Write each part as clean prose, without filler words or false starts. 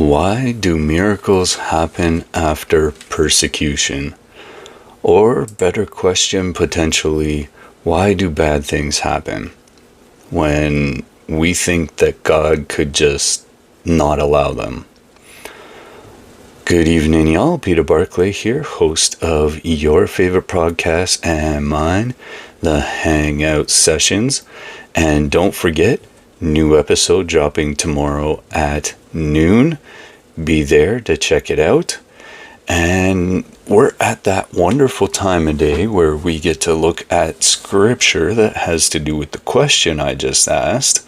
Why do miracles happen after persecution? Or, better question potentially, why do bad things happen when we think that God could just not allow them? Good evening, y'all. Peter Barclay here, host of your favorite podcast and mine, the Hangout Sessions. And don't forget, new episode dropping tomorrow at noon. Be there to check it out. And we're at that wonderful time of day where we get to look at scripture that has to do with the question I just asked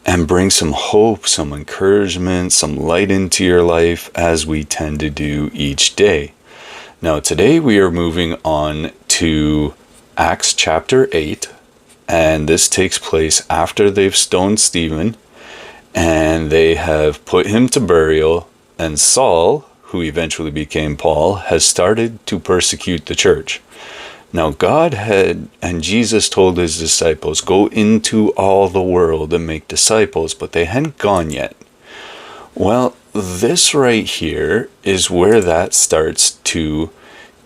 and bring some hope, some encouragement, some light into your life as we tend to do each day. Now, today we are moving on to Acts chapter 8, and this takes place after they've stoned Stephen and they have put him to burial, and Saul, who eventually became Paul, has started to persecute the church. Now, God had, and Jesus told his disciples, go into all the world and make disciples, but they hadn't gone yet. Well, this right here is where that starts to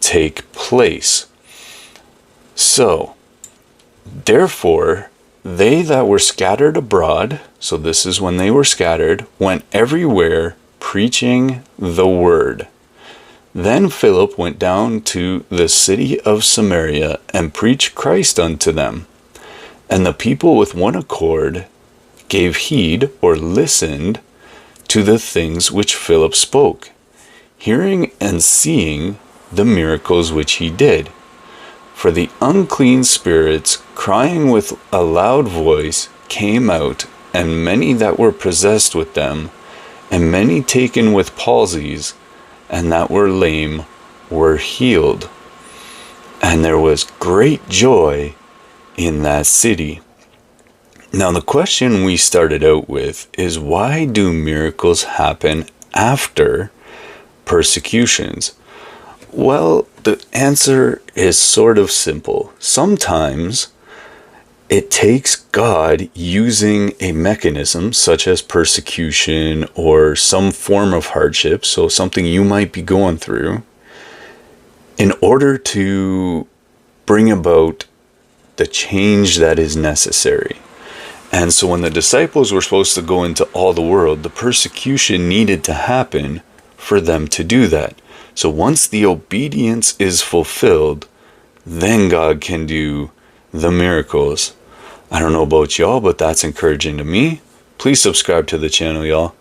take place. So, therefore, they that were scattered abroad, so this is when they were scattered, went everywhere preaching the word. Then Philip went down to the city of Samaria and preached Christ unto them. And the people with one accord gave heed or listened to the things which Philip spoke, hearing and seeing the miracles which he did. For the unclean spirits, crying with a loud voice, came out, and many that were possessed with them, and many taken with palsies, and that were lame, were healed. And there was great joy in that city. Now, the question we started out with is, why do miracles happen after persecutions? Well, the answer is sort of simple. Sometimes it takes God using a mechanism such as persecution or some form of hardship, so something you might be going through, in order to bring about the change that is necessary. And so when the disciples were supposed to go into all the world, the persecution needed to happen for them to do that. So once the obedience is fulfilled, then God can do the miracles. I don't know about y'all, but that's encouraging to me. Please subscribe to the channel, y'all.